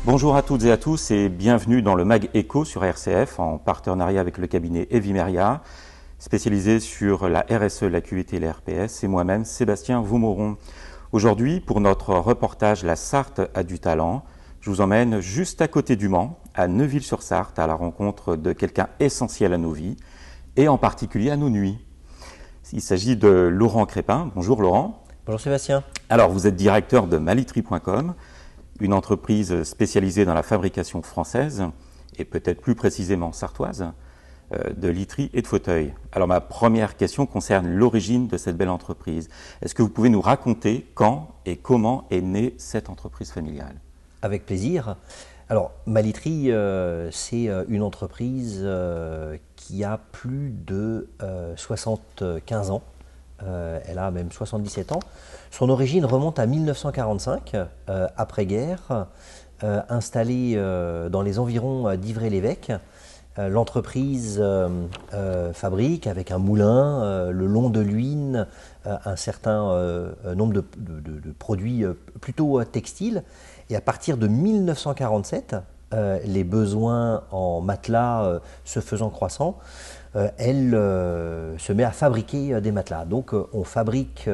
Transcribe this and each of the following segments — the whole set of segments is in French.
Bonjour à toutes et à tous et bienvenue dans le Mag Echo sur RCF en partenariat avec le cabinet Evimeria, spécialisé sur la RSE, la QVT et la RPS, et moi-même Sébastien Vaumoron. Aujourd'hui, pour notre reportage La Sarthe a du talent, je vous emmène juste à côté du Mans, à Neuville-sur-Sarthe, à la rencontre de quelqu'un essentiel à nos vies et en particulier à nos nuits. Il s'agit de Laurent Crépin. Bonjour Laurent. Bonjour Sébastien. Alors vous êtes directeur de Malitri.com, une entreprise spécialisée dans la fabrication française, et peut-être plus précisément sartoise, de literie et de fauteuils. Alors ma première question concerne l'origine de cette belle entreprise. Est-ce que vous pouvez nous raconter quand et comment est née cette entreprise familiale? Avec plaisir. Alors Malitri, c'est une entreprise qui a plus de 75 ans. Elle a même 77 ans. Son origine remonte à 1945, après-guerre, installée dans les environs d'Ivray-l'Évêque. L'entreprise fabrique avec un moulin, le long de l'Huine, un certain nombre de produits plutôt textiles. Et à partir de 1947, les besoins en matelas se faisant croissants, elle se met à fabriquer des matelas. Donc on fabrique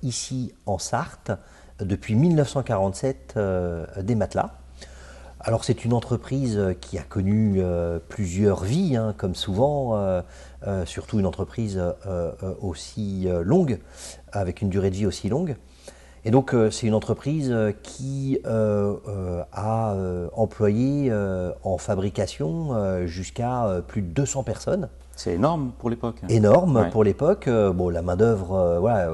ici en Sarthe depuis 1947 des matelas. Alors c'est une entreprise qui a connu plusieurs vies, hein, comme souvent, surtout une entreprise aussi longue, avec une durée de vie aussi longue. Et donc c'est une entreprise qui a employé en fabrication jusqu'à plus de 200 personnes. C'est énorme pour l'époque. Énorme Ouais. pour l'époque. Bon, la main-d'œuvre, voilà,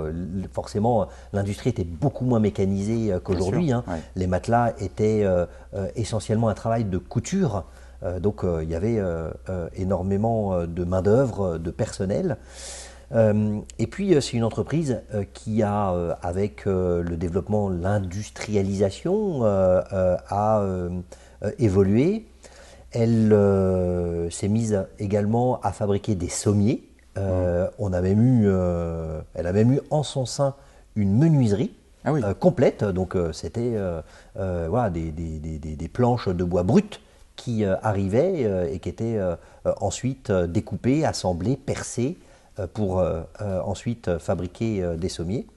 forcément, l'industrie était beaucoup moins mécanisée qu'aujourd'hui. Hein. Ouais. Les matelas étaient essentiellement un travail de couture. Donc il y avait énormément de main-d'œuvre, de personnel. Et puis c'est une entreprise qui a, avec le développement, l'industrialisation, a évolué. Elle s'est mise également à fabriquer des sommiers. Elle a même eu en son sein une menuiserie complète. Donc c'était voilà, des planches de bois brut qui arrivaient et qui étaient ensuite découpées, assemblées, percées pour ensuite fabriquer des sommiers.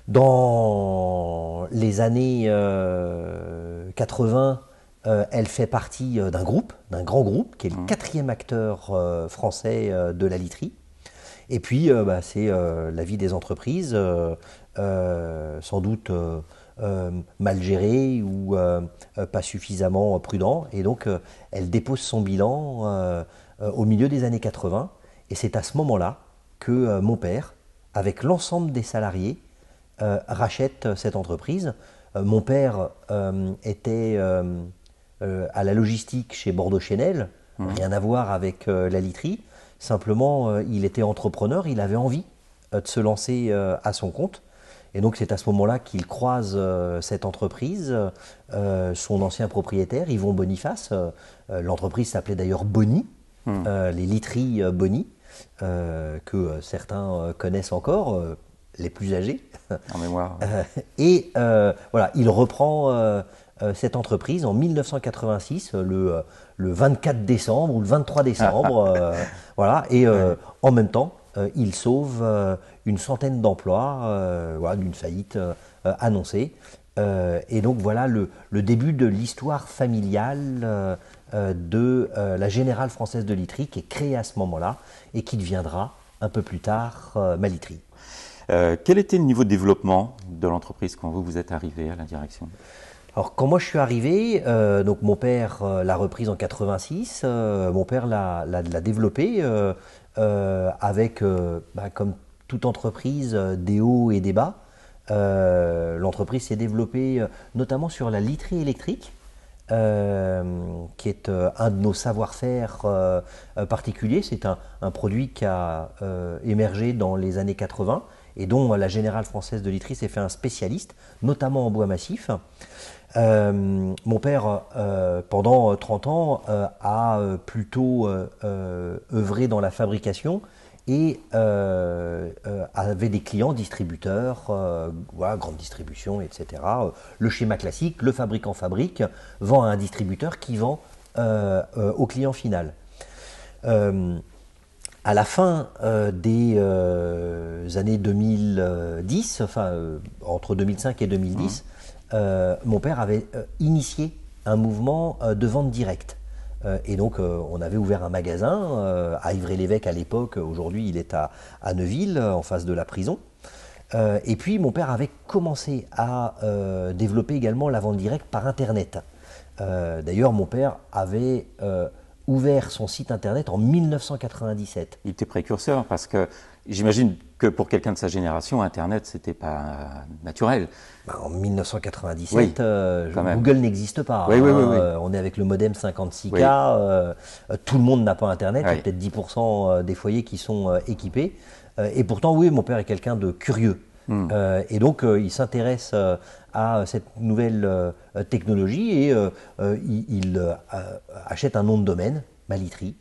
Dans les années 80, elle fait partie d'un grand groupe, qui est le quatrième acteur français de la literie. Et puis, c'est la vie des entreprises, sans doute mal gérée ou pas suffisamment prudent. Et donc, elle dépose son bilan au milieu des années 80. Et c'est à ce moment-là que mon père, avec l'ensemble des salariés, rachète cette entreprise. Mon père était à la logistique chez Bordeaux-Chenel, rien à voir avec la literie. Simplement, il était entrepreneur, il avait envie de se lancer à son compte. Et donc c'est à ce moment-là qu'il croise cette entreprise, son ancien propriétaire, Yvon Boniface. L'entreprise s'appelait d'ailleurs Boni, les literies Boni, que certains connaissent encore, les plus âgés. En mémoire. Et voilà, il reprend cette entreprise en 1986, le 24 décembre ou le 23 décembre. Voilà, et en même temps, il sauve une centaine d'emplois voilà, d'une faillite annoncée. Et donc voilà le début de l'histoire familiale de la Générale Française de Literie, qui est créée à ce moment-là et qui deviendra un peu plus tard Malitri. Quel était le niveau de développement de l'entreprise quand vous êtes arrivé à la direction? Alors quand moi je suis arrivé, donc mon père l'a reprise en 86, mon père l'a développée avec, comme toute entreprise, des hauts et des bas. L'entreprise s'est développée notamment sur la literie électrique, qui est un de nos savoir-faire particuliers. C'est un produit qui a émergé dans les années 80 et dont la Générale Française de Literie s'est fait un spécialiste, notamment en bois massif. Mon père, pendant 30 ans, a plutôt œuvré dans la fabrication et avait des clients distributeurs, voilà, grande distribution, etc. Le schéma classique, le fabricant fabrique, vend à un distributeur qui vend au client final. À la fin des années 2010, enfin entre 2005 et 2010, mon père avait initié un mouvement de vente directe. Et donc on avait ouvert un magasin à Ivry-l'Évêque à l'époque, aujourd'hui il est à Neuville, en face de la prison. Et puis mon père avait commencé à développer également la vente directe par Internet. D'ailleurs mon père avait ouvert son site Internet en 1997. Il était précurseur parce que j'imagine que pour quelqu'un de sa génération, Internet, c'était pas naturel. En 1997, Oui, Google n'existe pas. Oui, oui, oui, oui. On est avec le modem 56K. Oui. Tout le monde n'a pas Internet. Oui. Il y a peut-être 10% des foyers qui sont équipés. Et pourtant, oui, mon père est quelqu'un de curieux. Et donc, il s'intéresse à cette nouvelle technologie et il achète un nom de domaine, Malitry,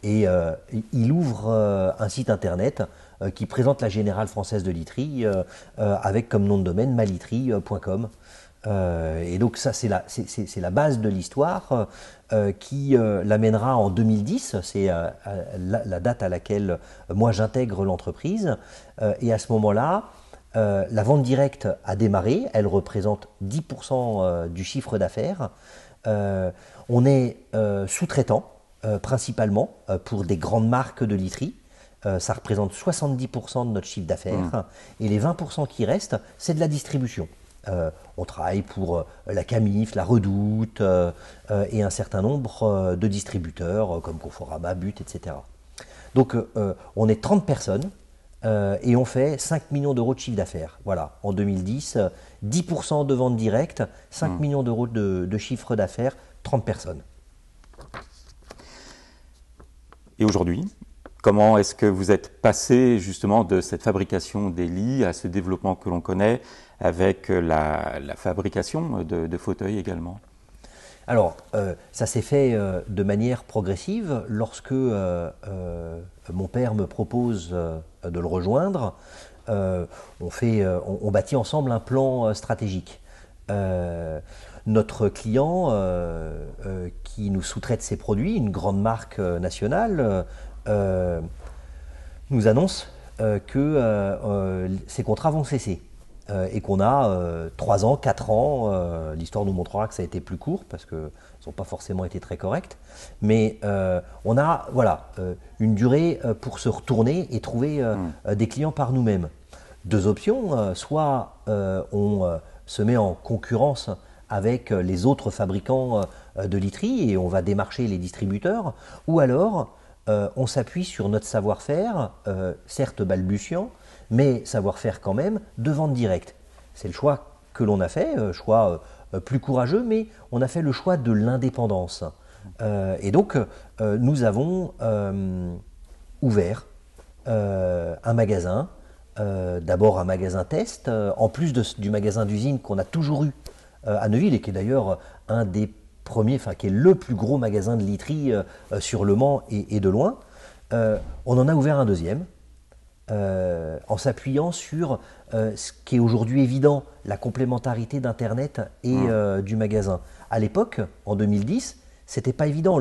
et il ouvre un site internet qui présente la Générale Française de Literie avec comme nom de domaine malitry.com. Et donc ça, c'est la base de l'histoire qui l'amènera en 2010, c'est la date à laquelle moi j'intègre l'entreprise. Et à ce moment-là, la vente directe a démarré, elle représente 10% du chiffre d'affaires. On est sous-traitant principalement pour des grandes marques de literie. Ça représente 70% de notre chiffre d'affaires. Et les 20% qui restent, c'est de la distribution. On travaille pour la Camif, la Redoute et un certain nombre de distributeurs comme Conforama, But, etc. Donc on est 30 personnes et on fait 5 millions d'euros de chiffre d'affaires. Voilà, en 2010, 10% de vente directe, 5 millions d'euros de chiffre d'affaires, 30 personnes. Et aujourd'hui, comment est-ce que vous êtes passé justement de cette fabrication des lits à ce développement que l'on connaît avec la fabrication de fauteuils également? Alors, ça s'est fait de manière progressive. Lorsque mon père me propose de le rejoindre, on bâtit ensemble un plan stratégique. Notre client qui nous sous-traite ses produits, une grande marque nationale, nous annonce que ces contrats vont cesser. Et qu'on a 3 ans, 4 ans, l'histoire nous montrera que ça a été plus court parce qu'ils n'ont pas forcément été très corrects, mais on a une durée pour se retourner et trouver des clients par nous-mêmes. 2 options, soit on se met en concurrence avec les autres fabricants de literie et on va démarcher les distributeurs, ou alors on s'appuie sur notre savoir-faire, certes balbutiant, mais savoir-faire quand même, de vente directe. C'est le choix que l'on a fait, choix plus courageux, mais on a fait le choix de l'indépendance. Et donc, nous avons ouvert un magasin, d'abord un magasin test, en plus du magasin d'usine qu'on a toujours eu à Neuville, et qui est d'ailleurs un des premiers, enfin qui est le plus gros magasin de literie sur Le Mans et de loin. On en a ouvert un deuxième, en s'appuyant sur ce qui est aujourd'hui évident, la complémentarité d'Internet et du magasin. À l'époque, en 2010, c'était pas évident.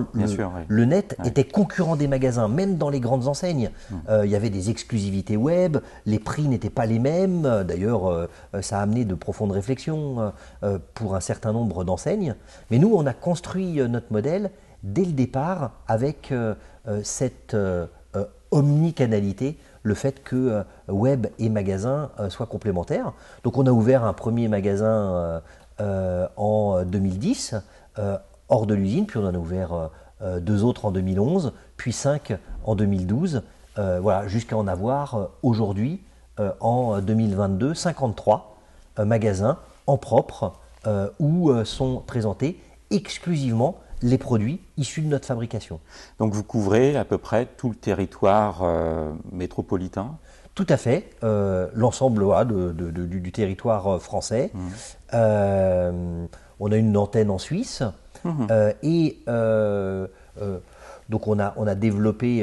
Le net était concurrent des magasins, même dans les grandes enseignes. Il y avait des exclusivités web, les prix n'étaient pas les mêmes. D'ailleurs, ça a amené de profondes réflexions pour un certain nombre d'enseignes. Mais nous, on a construit notre modèle dès le départ avec cette omnicanalité, le fait que web et magasin soient complémentaires. Donc on a ouvert un premier magasin en 2010, hors de l'usine, puis on en a ouvert 2 autres en 2011, puis 5 en 2012, voilà, jusqu'à en avoir aujourd'hui, en 2022, 53 magasins en propre où sont présentés exclusivement les produits issus de notre fabrication. Donc vous couvrez à peu près tout le territoire métropolitain? Tout à fait, l'ensemble du territoire français. On a une antenne en Suisse et Donc on a développé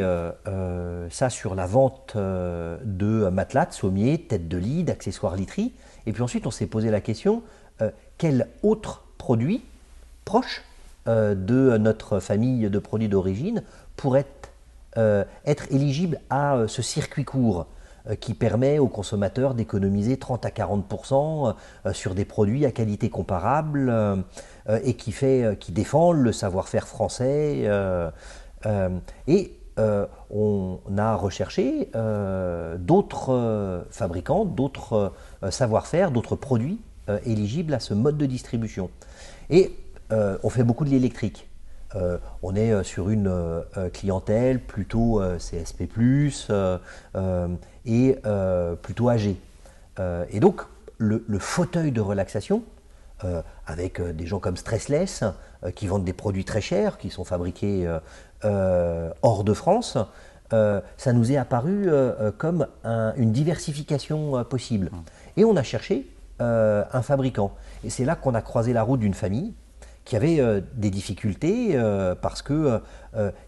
ça sur la vente de matelas, de sommiers, têtes de lit, d'accessoires literie. Et puis ensuite on s'est posé la question, quel autre produit proche de notre famille de produits d'origine pourrait être éligible à ce circuit court qui permet aux consommateurs d'économiser 30 à 40% sur des produits à qualité comparable et qui défend le savoir-faire français. On a recherché d'autres fabricants, d'autres savoir-faire, d'autres produits éligibles à ce mode de distribution. Et on fait beaucoup de l'électrique. On est sur une clientèle plutôt CSP+, et plutôt âgée. Et donc, le fauteuil de relaxation, avec des gens comme Stressless, qui vendent des produits très chers, qui sont fabriqués hors de France, ça nous est apparu comme une diversification possible. Et on a cherché un fabricant. Et c'est là qu'on a croisé la route d'une famille qui avait des difficultés parce qu'il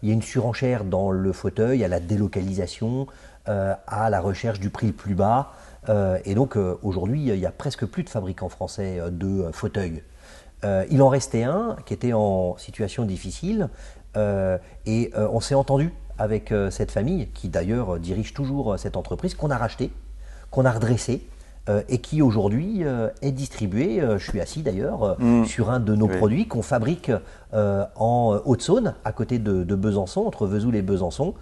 y a une surenchère dans le fauteuil, à la délocalisation, à la recherche du prix le plus bas. Et donc aujourd'hui, il n'y a presque plus de fabricants français de fauteuils. Il en restait un qui était en situation difficile et on s'est entendu avec cette famille qui d'ailleurs dirige toujours cette entreprise qu'on a rachetée, qu'on a redressée. Et qui aujourd'hui est distribué, je suis assis d'ailleurs, sur un de nos produits qu'on fabrique en Haute-Saône, à côté de Besançon, entre Vesoul et Besançon.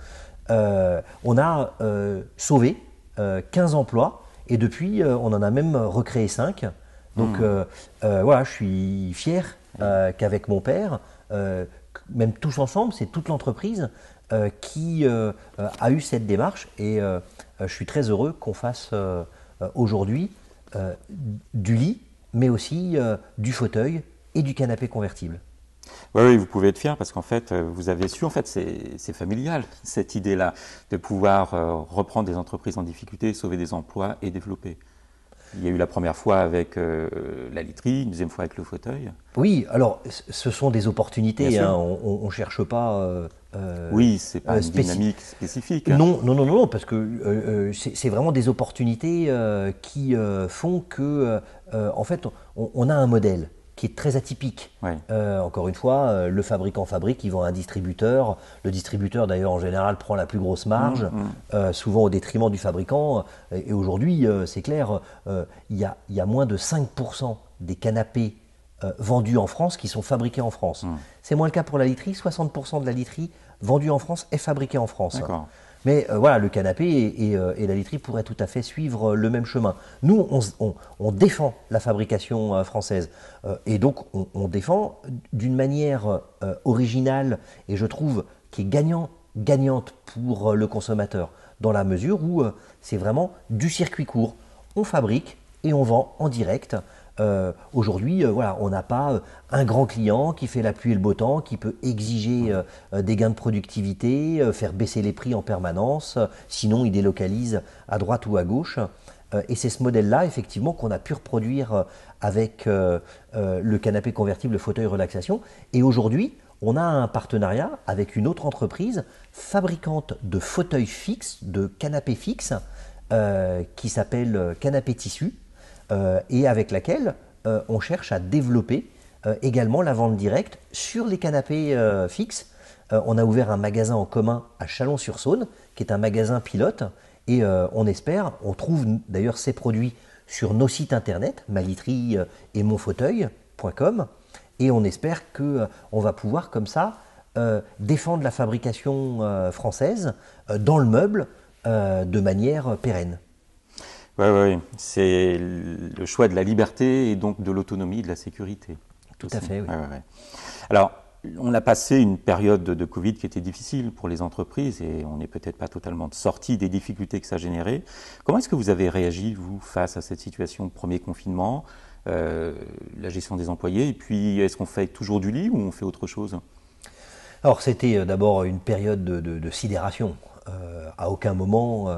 On a sauvé 15 emplois et depuis on en a même recréé 5. Donc voilà, je suis fier qu'avec mon père, même tous ensemble, c'est toute l'entreprise qui a eu cette démarche et je suis très heureux qu'on fasse aujourd'hui du lit, mais aussi du fauteuil et du canapé convertible. Oui, vous pouvez être fier parce qu'en fait, vous avez su, en fait, c'est familial, cette idée-là, de pouvoir reprendre des entreprises en difficulté, sauver des emplois et développer. Il y a eu la première fois avec la literie, une deuxième fois avec le fauteuil. Oui, alors ce sont des opportunités, hein, on ne cherche pas. Oui, ce n'est pas une dynamique spécifique. Hein. Non, parce que c'est vraiment des opportunités qui font que, en fait, on a un modèle qui est très atypique. Ouais. Encore une fois, le fabricant fabrique, il vend à un distributeur. Le distributeur, d'ailleurs, en général, prend la plus grosse marge, souvent au détriment du fabricant. Et aujourd'hui, c'est clair, il y a moins de 5% des canapés vendus en France qui sont fabriqués en France. C'est moins le cas pour la literie. 60% de la literie vendue en France est fabriquée en France. D'accord. Mais voilà, le canapé et la literie pourraient tout à fait suivre le même chemin. Nous, on défend la fabrication française. Et donc, on défend d'une manière originale et je trouve qui est gagnante pour le consommateur, dans la mesure où c'est vraiment du circuit court. On fabrique et on vend en direct. Aujourd'hui, voilà, on n'a pas un grand client qui fait la pluie et le beau temps, qui peut exiger des gains de productivité, faire baisser les prix en permanence, sinon il délocalise à droite ou à gauche. Et c'est ce modèle-là, effectivement, qu'on a pu reproduire avec le canapé convertible, le fauteuil relaxation. Et aujourd'hui, on a un partenariat avec une autre entreprise fabricante de fauteuils fixes, de canapés fixes, qui s'appelle Canapé Tissu. Et avec laquelle on cherche à développer également la vente directe sur les canapés fixes. On a ouvert un magasin en commun à Chalon-sur-Saône, qui est un magasin pilote, et on trouve d'ailleurs ces produits sur nos sites internet, maliterie et monfauteuil.com, et on espère qu'on va pouvoir comme ça défendre la fabrication française dans le meuble de manière pérenne. Oui, c'est le choix de la liberté et donc de l'autonomie et de la sécurité. Tout à fait, oui. Ouais. Alors, on a passé une période de Covid qui était difficile pour les entreprises et on n'est peut-être pas totalement sorti des difficultés que ça générait. Comment est-ce que vous avez réagi, vous, face à cette situation de premier confinement, la gestion des employés, et puis est-ce qu'on fait toujours du lit ou on fait autre chose? Alors, c'était d'abord une période de sidération. À aucun moment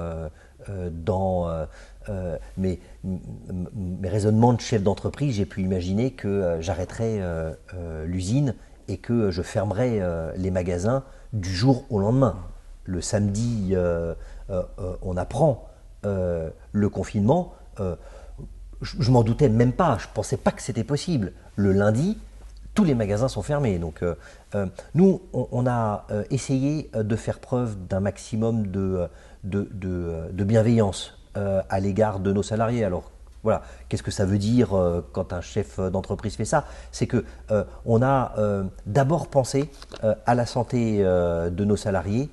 dans mes raisonnements de chef d'entreprise, j'ai pu imaginer que j'arrêterais l'usine et que je fermerais les magasins du jour au lendemain. Le samedi, on apprend le confinement. Je m'en doutais même pas, je ne pensais pas que c'était possible. Le lundi, tous les magasins sont fermés. Donc, nous, on a essayé de faire preuve d'un maximum de bienveillance à l'égard de nos salariés. Alors, voilà, qu'est-ce que ça veut dire quand un chef d'entreprise fait ça? C'est que on a d'abord pensé à la santé de nos salariés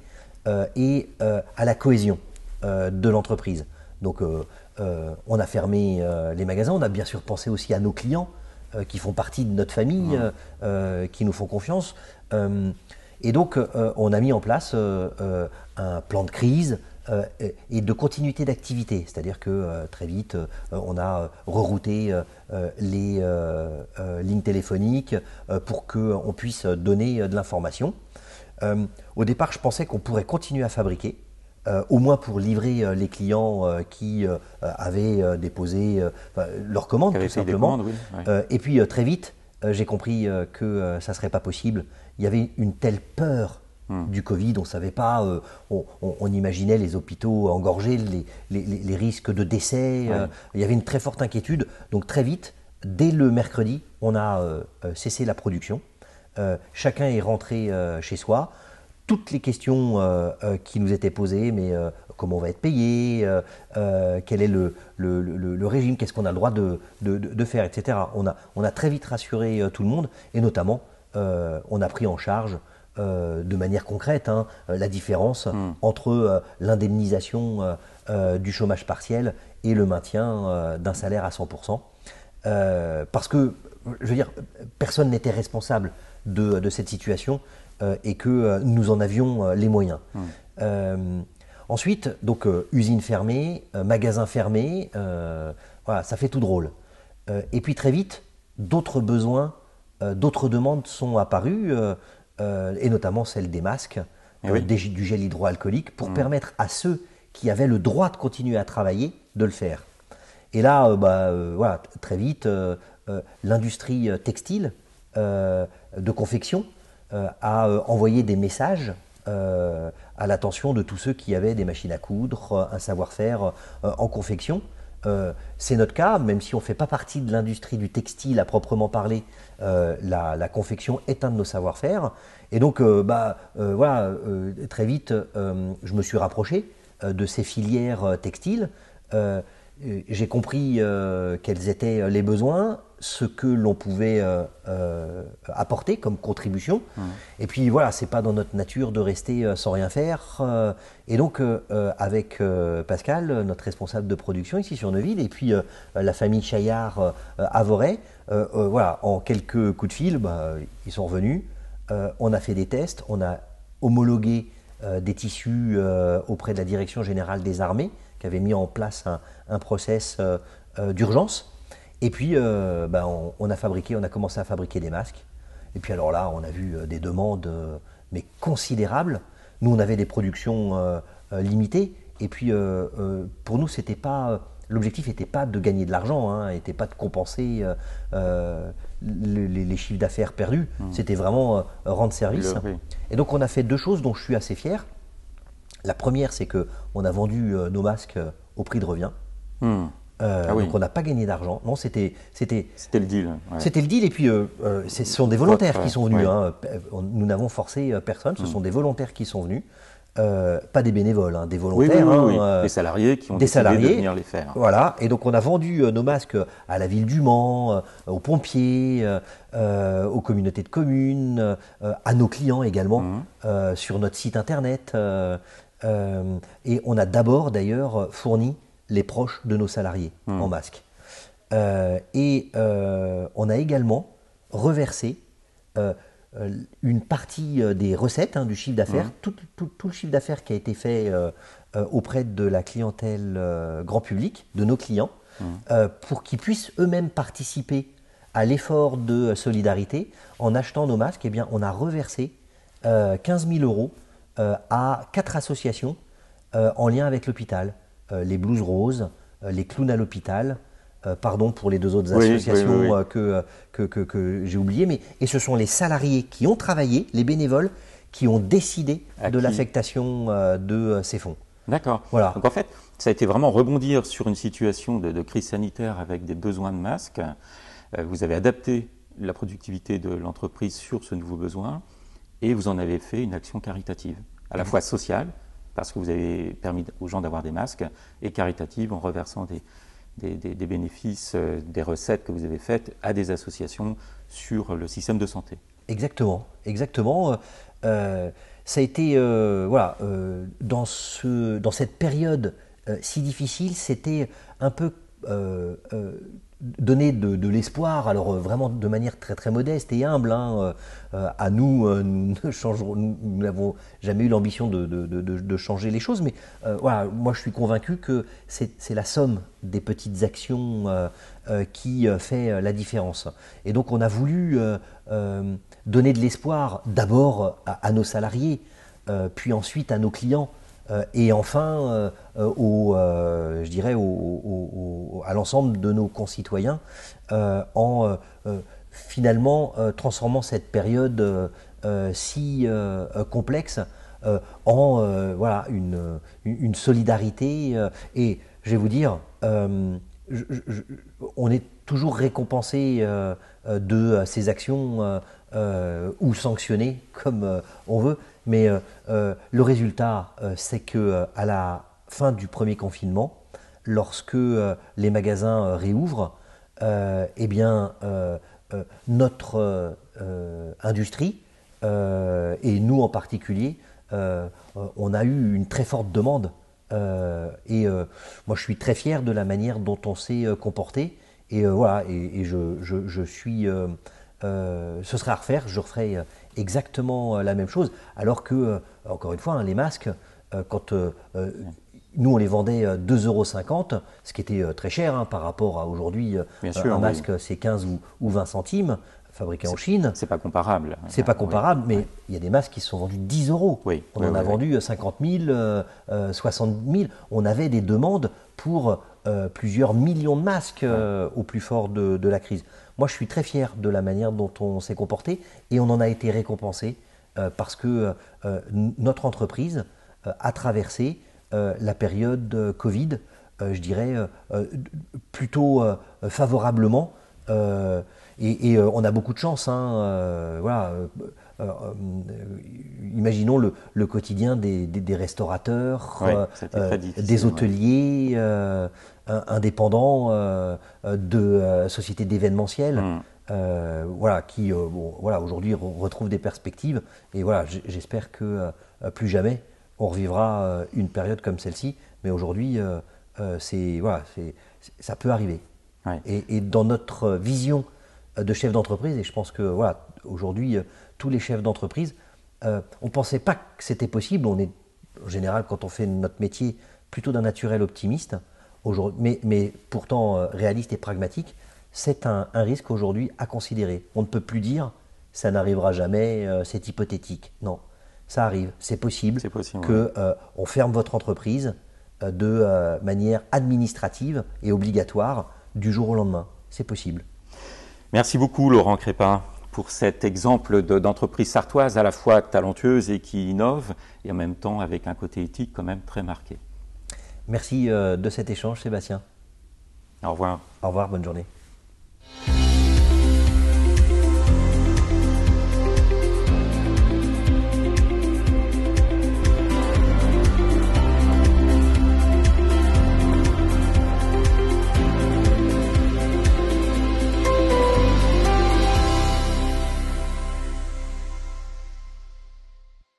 et à la cohésion de l'entreprise. Donc, on a fermé les magasins. On a bien sûr pensé aussi à nos clients qui font partie de notre famille, qui nous font confiance. Et donc, on a mis en place un plan de crise et de continuité d'activité. C'est-à-dire que très vite, on a rerouté les lignes téléphoniques pour qu'on puisse donner de l'information. Au départ, je pensais qu'on pourrait continuer à fabriquer, au moins pour livrer les clients qui avaient déposé leurs commandes, tout simplement. Commandes, oui. Ouais. Et puis très vite, j'ai compris que ça ne serait pas possible. Il y avait une telle peur du Covid, on ne savait pas, on imaginait les hôpitaux engorgés, les risques de décès, il y avait une très forte inquiétude. Donc très vite, dès le mercredi, on a cessé la production. Chacun est rentré chez soi. Toutes les questions qui nous étaient posées, mais comment on va être payé, quel est le régime, qu'est-ce qu'on a le droit de faire, etc. On a très vite rassuré tout le monde, et notamment, on a pris en charge de manière concrète la différence entre l'indemnisation du chômage partiel et le maintien d'un salaire à 100%. Parce que, je veux dire, personne n'était responsable de cette situation et que nous en avions les moyens. Ensuite, donc usine fermée, magasin fermé, voilà, ça fait tout drôle. Et puis très vite, d'autres besoins, d'autres demandes sont apparues, et notamment celle des masques, du gel hydroalcoolique, pour permettre à ceux qui avaient le droit de continuer à travailler de le faire. Et là, voilà, très vite, l'industrie textile de confection a envoyé des messages à l'attention de tous ceux qui avaient des machines à coudre, un savoir-faire en confection. C'est notre cas, même si on ne fait pas partie de l'industrie du textile à proprement parler, la confection est un de nos savoir-faire. Et donc, voilà, très vite, je me suis rapproché de ces filières textiles. J'ai compris quels étaient les besoins, ce que l'on pouvait apporter comme contribution. Et puis voilà, c'est pas dans notre nature de rester sans rien faire. Et donc avec Pascal, notre responsable de production ici sur Neuville, et puis la famille Chaillard à Voray, voilà, en quelques coups de fil, ils sont revenus. On a fait des tests, on a homologué des tissus auprès de la Direction Générale des Armées, qui avait mis en place un process d'urgence. Et puis, on a commencé à fabriquer des masques. Et puis alors là, on a vu des demandes mais considérables. Nous, on avait des productions limitées. Et puis, pour nous, c'était pas l'objectif n'était pas de gagner de l'argent, n'était pas de compenser les chiffres d'affaires perdus. C'était vraiment rendre service. Et donc, on a fait deux choses dont je suis assez fier. La première, c'est qu'on a vendu nos masques au prix de revient. Donc on n'a pas gagné d'argent. Non, c'était le deal. Ouais. C'était le deal. Et puis ce sont des volontaires qui sont venus. Nous n'avons forcé personne. Ce sont des volontaires qui sont venus. Pas des bénévoles, des volontaires. Des salariés qui ont décidé de venir les faire. Voilà. Et donc on a vendu nos masques à la ville du Mans, aux pompiers, aux communautés de communes, à nos clients également, sur notre site internet. Et on a d'abord d'ailleurs fourni les proches de nos salariés en masques. Et on a également reversé une partie des recettes du chiffre d'affaires, tout le chiffre d'affaires qui a été fait auprès de la clientèle grand public, de nos clients, pour qu'ils puissent eux-mêmes participer à l'effort de solidarité. En achetant nos masques, eh bien, on a reversé 15 000 euros à 4 associations en lien avec l'hôpital. Les Blues Roses, les Clowns à l'hôpital, Pardon pour les deux autres Oui, associations oui, oui. que j'ai oubliées, et ce sont les salariés qui ont travaillé, les bénévoles, qui ont décidé de l'affectation de ces fonds. D'accord. Voilà. Donc en fait, ça a été vraiment rebondir sur une situation de crise sanitaire avec des besoins de masques. Vous avez adapté la productivité de l'entreprise sur ce nouveau besoin et vous en avez fait une action caritative, à la fois sociale, parce que vous avez permis aux gens d'avoir des masques, et caritative en reversant des bénéfices, des recettes que vous avez faites à des associations sur le système de santé. Exactement, exactement. Ça a été, dans cette période si difficile, c'était un peu donner de l'espoir, alors vraiment de manière très très modeste et humble. À nous, nous n'avons jamais eu l'ambition de changer les choses, mais voilà, moi je suis convaincu que c'est la somme des petites actions qui fait la différence. Et donc on a voulu donner de l'espoir d'abord à nos salariés, puis ensuite à nos clients, et enfin je dirais à l'ensemble de nos concitoyens, en finalement transformant cette période si complexe en une solidarité. Et je vais vous dire, on est toujours récompensé de ces actions ou sanctionné comme on veut, mais le résultat, c'est que à la fin du premier confinement, lorsque les magasins réouvrent, eh bien, notre industrie, et nous en particulier, on a eu une très forte demande. Moi, je suis très fier de la manière dont on s'est comporté. Et voilà, et je suis. Ce serait à refaire, je referai exactement la même chose. Alors que, encore une fois, les masques, quand nous on les vendait 2,50 €, ce qui était très cher par rapport à aujourd'hui, un masque c'est 15 ou 20 centimes, fabriqué en Chine. C'est pas comparable. C'est pas comparable, mais il y a des masques qui se sont vendus 10 €. Oui, on en a vendu 50 000, 60 000. On avait des demandes pour plusieurs millions de masques au plus fort de la crise. Moi, je suis très fier de la manière dont on s'est comporté et on en a été récompensé parce que notre entreprise a traversé la période Covid, je dirais, plutôt favorablement. Et on a beaucoup de chance. Voilà. Imaginons le quotidien des restaurateurs, des hôteliers, indépendants, de sociétés d'événementiel, voilà, qui voilà, aujourd'hui retrouvent des perspectives. Et voilà, j'espère que plus jamais on revivra une période comme celle-ci. Mais aujourd'hui, voilà, ça peut arriver. Ouais. Et dans notre vision de chef d'entreprise, et je pense que voilà, aujourd'hui, tous les chefs d'entreprise, on ne pensait pas que c'était possible. On est, en général, quand on fait notre métier, plutôt d'un naturel optimiste, mais pourtant réaliste et pragmatique. C'est un risque aujourd'hui à considérer. On ne peut plus dire « ça n'arrivera jamais, c'est hypothétique ». Non, ça arrive, c'est possible qu'on ferme votre entreprise de manière administrative et obligatoire du jour au lendemain. C'est possible. Merci beaucoup Laurent Crépin pour cet exemple d'entreprise sartoise à la fois talentueuse et qui innove et en même temps avec un côté éthique quand même très marqué. Merci de cet échange Sébastien. Au revoir. Au revoir, bonne journée.